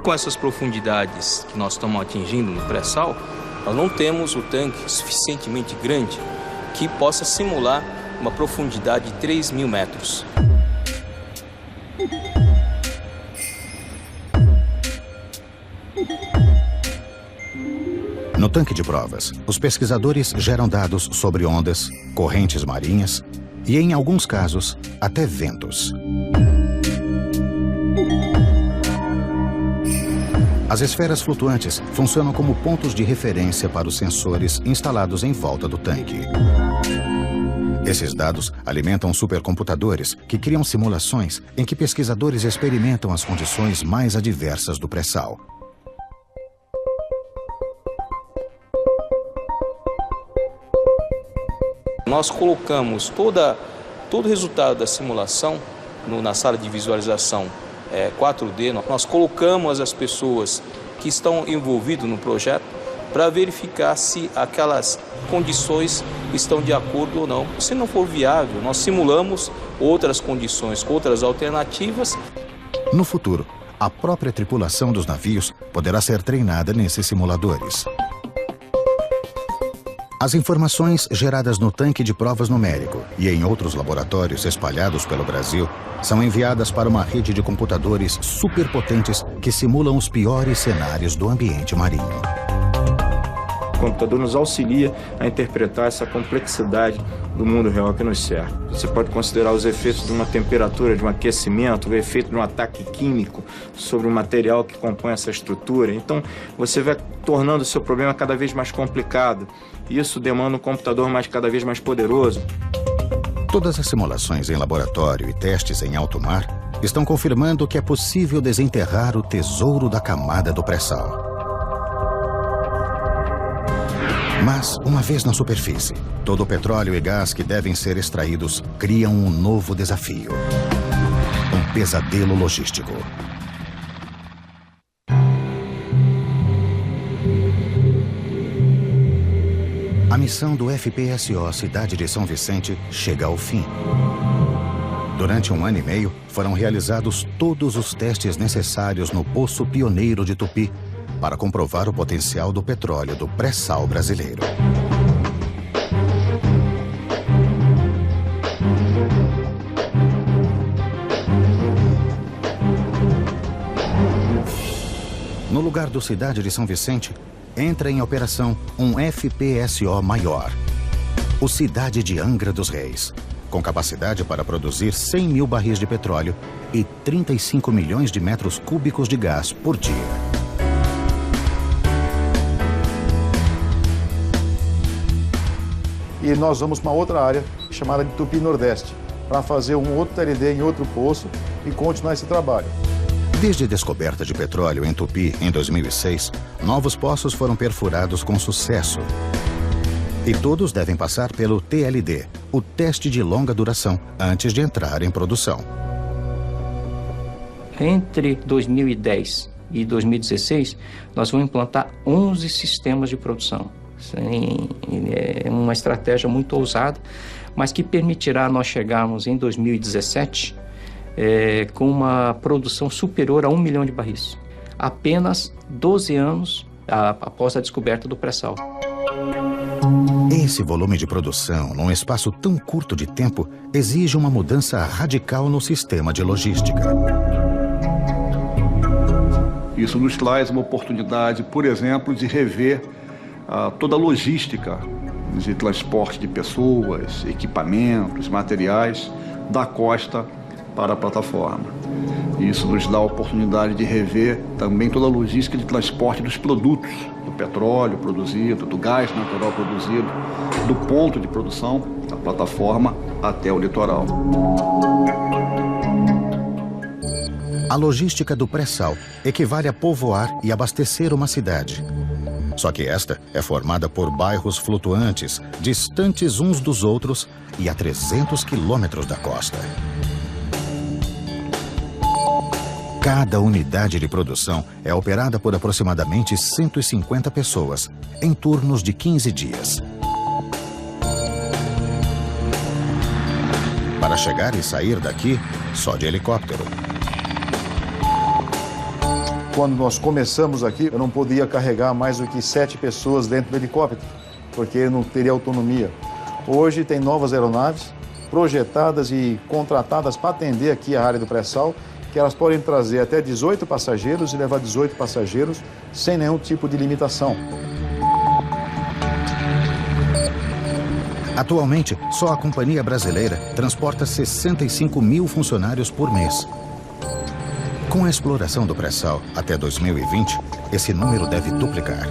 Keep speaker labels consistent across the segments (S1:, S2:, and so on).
S1: Com essas profundidades que nós estamos atingindo no pré-sal, nós não temos o tanque suficientemente grande que possa simular uma profundidade de 3.000 metros.
S2: No tanque de provas, os pesquisadores geram dados sobre ondas, correntes marinhas e, em alguns casos, até ventos. As esferas flutuantes funcionam como pontos de referência para os sensores instalados em volta do tanque. Esses dados alimentam supercomputadores que criam simulações em que pesquisadores experimentam as condições mais adversas do pré-sal.
S1: Nós colocamos todo o resultado da simulação na sala de visualização 4D. Nós colocamos as pessoas que estão envolvidas no projeto para verificar se aquelas condições estão de acordo ou não. Se não for viável, nós simulamos outras condições, outras alternativas.
S2: No futuro, a própria tripulação dos navios poderá ser treinada nesses simuladores. As informações geradas no tanque de provas numérico e em outros laboratórios espalhados pelo Brasil são enviadas para uma rede de computadores superpotentes que simulam os piores cenários do ambiente marinho.
S3: O computador nos auxilia a interpretar essa complexidade do mundo real que nos cerca. Você pode considerar os efeitos de uma temperatura, de um aquecimento, o efeito de um ataque químico sobre o material que compõe essa estrutura. Então, você vai tornando o seu problema cada vez mais complicado. Isso demanda um computador cada vez mais poderoso.
S2: Todas as simulações em laboratório e testes em alto mar estão confirmando que é possível desenterrar o tesouro da camada do pré-sal. Mas, uma vez na superfície, todo o petróleo e gás que devem ser extraídos criam um novo desafio. Um pesadelo logístico. A missão do FPSO Cidade de São Vicente chega ao fim. Durante 1 ano e meio, foram realizados todos os testes necessários no Poço Pioneiro de Tupi para comprovar o potencial do petróleo do pré-sal brasileiro. No lugar do Cidade de São Vicente, entra em operação um FPSO maior, o Cidade de Angra dos Reis, com capacidade para produzir 100.000 barris de petróleo e 35 milhões de metros cúbicos de gás por dia.
S4: E nós vamos para uma outra área chamada de Tupi Nordeste, para fazer um outro TLD em outro poço e continuar esse trabalho.
S2: Desde a descoberta de petróleo em Tupi em 2006, novos poços foram perfurados com sucesso. E todos devem passar pelo TLD, o teste de longa duração, antes de entrar em produção.
S5: Entre 2010 e 2016, nós vamos implantar 11 sistemas de produção. É uma estratégia muito ousada, mas que permitirá nós chegarmos em 2017 com uma produção superior a 1 milhão de barris. Apenas 12 anos após a descoberta do pré-sal.
S2: Esse volume de produção, num espaço tão curto de tempo, exige uma mudança radical no sistema de logística.
S6: Isso nos traz uma oportunidade, por exemplo, de rever toda a logística de transporte de pessoas, equipamentos, materiais da costa para a plataforma. Isso nos dá a oportunidade de rever também toda a logística de transporte dos produtos, do petróleo produzido, do gás natural produzido, do ponto de produção da plataforma até o litoral.
S2: A logística do pré-sal equivale a povoar e abastecer uma cidade. Só que esta é formada por bairros flutuantes, distantes uns dos outros e a 300 quilômetros da costa. Cada unidade de produção é operada por aproximadamente 150 pessoas, em turnos de 15 dias. Para chegar e sair daqui, só de helicóptero.
S4: Quando nós começamos aqui, eu não podia carregar mais do que 7 pessoas dentro do helicóptero, porque não teria autonomia. Hoje tem novas aeronaves projetadas e contratadas para atender aqui a área do pré-sal, que elas podem trazer até 18 passageiros e levar 18 passageiros sem nenhum tipo de limitação.
S2: Atualmente, só a companhia brasileira transporta 65 mil funcionários por mês. Com a exploração do pré-sal até 2020, esse número deve duplicar.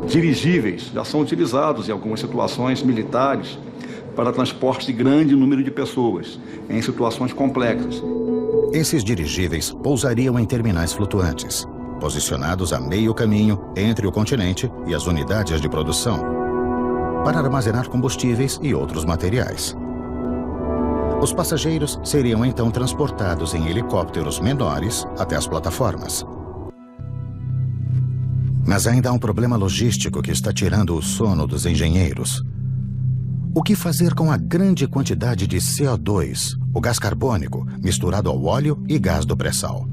S6: Dirigíveis já são utilizados em algumas situações militares para transporte de grande número de pessoas, em situações complexas.
S2: Esses dirigíveis pousariam em terminais flutuantes, posicionados a meio caminho entre o continente e as unidades de produção, para armazenar combustíveis e outros materiais. Os passageiros seriam então transportados em helicópteros menores até as plataformas. Mas ainda há um problema logístico que está tirando o sono dos engenheiros. O que fazer com a grande quantidade de CO2, o gás carbônico, misturado ao óleo e gás do pré-sal?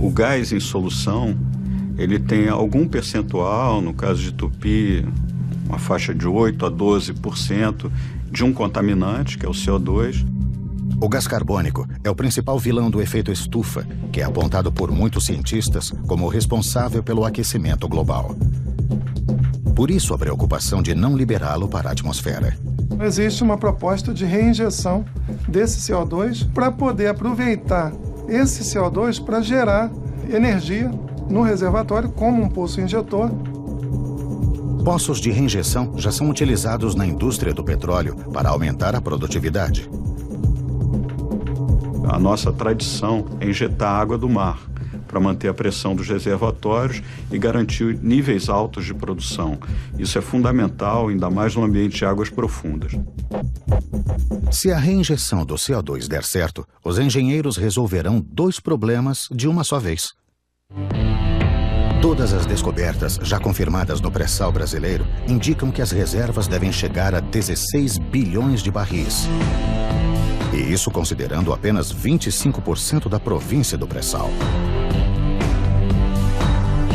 S7: O gás em solução, ele tem algum percentual, no caso de Tupi, uma faixa de 8% a 12% de um contaminante, que é o CO2.
S2: O gás carbônico é o principal vilão do efeito estufa, que é apontado por muitos cientistas como o responsável pelo aquecimento global. Por isso a preocupação de não liberá-lo para a atmosfera.
S8: Existe uma proposta de reinjeção desse CO2 para poder aproveitar esse CO2 para gerar energia no reservatório como um poço injetor.
S2: Poços de reinjeção já são utilizados na indústria do petróleo para aumentar a produtividade.
S7: A nossa tradição é injetar água do mar para manter a pressão dos reservatórios e garantir níveis altos de produção. Isso é fundamental, ainda mais no ambiente de águas profundas.
S2: Se a reinjeção do CO2 der certo, os engenheiros resolverão 2 problemas de uma só vez. Todas as descobertas já confirmadas no pré-sal brasileiro indicam que as reservas devem chegar a 16 bilhões de barris. E isso considerando apenas 25% da província do pré-sal.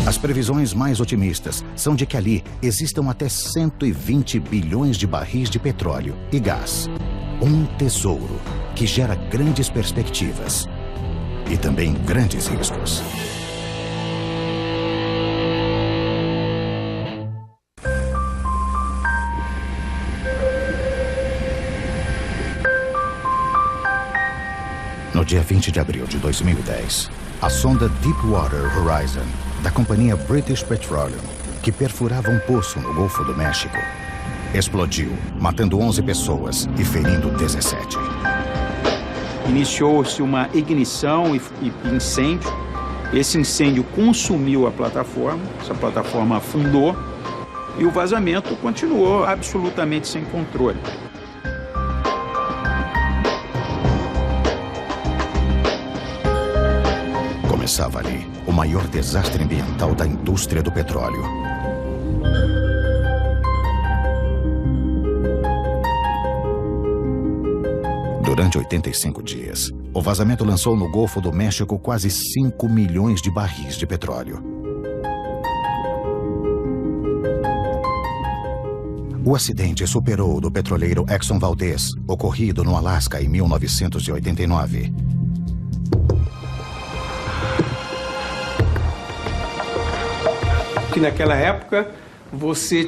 S2: As previsões mais otimistas são de que ali existam até 120 bilhões de barris de petróleo e gás. Um tesouro que gera grandes perspectivas e também grandes riscos. No dia 20 de abril de 2010, a sonda Deepwater Horizon, da companhia British Petroleum, que perfurava um poço no Golfo do México, explodiu, matando 11 pessoas e ferindo 17.
S9: Iniciou-se uma ignição e incêndio. Esse incêndio consumiu a plataforma, essa plataforma afundou e o vazamento continuou absolutamente sem controle.
S2: Começava ali o maior desastre ambiental da indústria do petróleo. Durante 85 dias, o vazamento lançou no Golfo do México quase 5 milhões de barris de petróleo. O acidente superou o do petroleiro Exxon Valdez, ocorrido no Alasca em 1989.
S10: Que naquela época você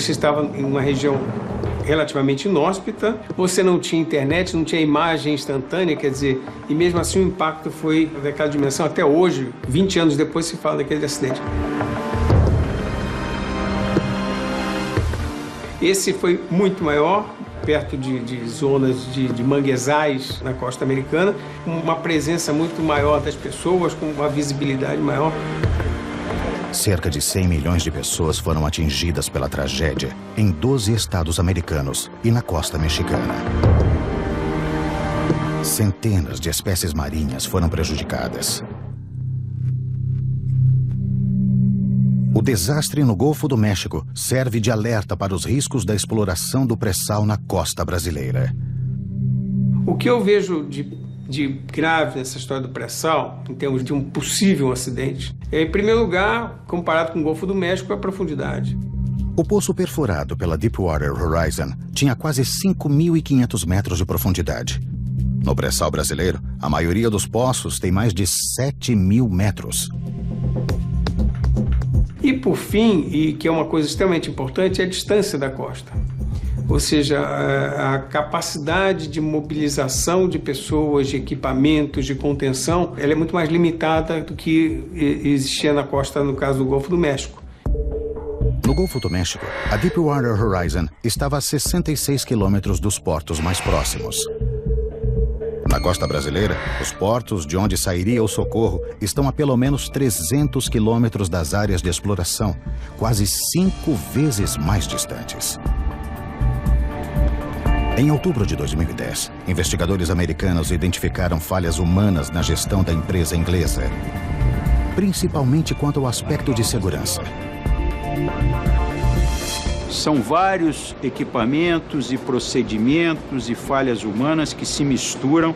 S10: estava em uma região relativamente inóspita, você não tinha internet, não tinha imagem instantânea, quer dizer, e mesmo assim o impacto foi daquela dimensão. Até hoje, 20 anos depois, se fala daquele acidente. Esse foi muito maior, perto de zonas de manguezais na costa americana, com uma presença muito maior das pessoas, com uma visibilidade maior.
S2: Cerca de 100 milhões de pessoas foram atingidas pela tragédia em 12 estados americanos e na costa mexicana. Centenas de espécies marinhas foram prejudicadas. O desastre no Golfo do México serve de alerta para os riscos da exploração do pré-sal na costa brasileira.
S10: O que eu vejo de grave nessa história do pré-sal, em termos de um possível acidente, é, em primeiro lugar, comparado com o Golfo do México, a profundidade.
S2: O poço perfurado pela Deepwater Horizon tinha quase 5.500 metros de profundidade. No pré-sal brasileiro, a maioria dos poços tem mais de 7.000 metros.
S10: E por fim, e que é uma coisa extremamente importante, é a distância da costa. Ou seja, a capacidade de mobilização de pessoas, de equipamentos, de contenção, ela é muito mais limitada do que existia na costa, no caso do Golfo do México.
S2: No Golfo do México, a Deepwater Horizon estava a 66 quilômetros dos portos mais próximos. Na costa brasileira, os portos de onde sairia o socorro estão a pelo menos 300 quilômetros das áreas de exploração, quase 5 vezes mais distantes. Em outubro de 2010, investigadores americanos identificaram falhas humanas na gestão da empresa inglesa, principalmente quanto ao aspecto de segurança.
S9: São vários equipamentos e procedimentos e falhas humanas que se misturam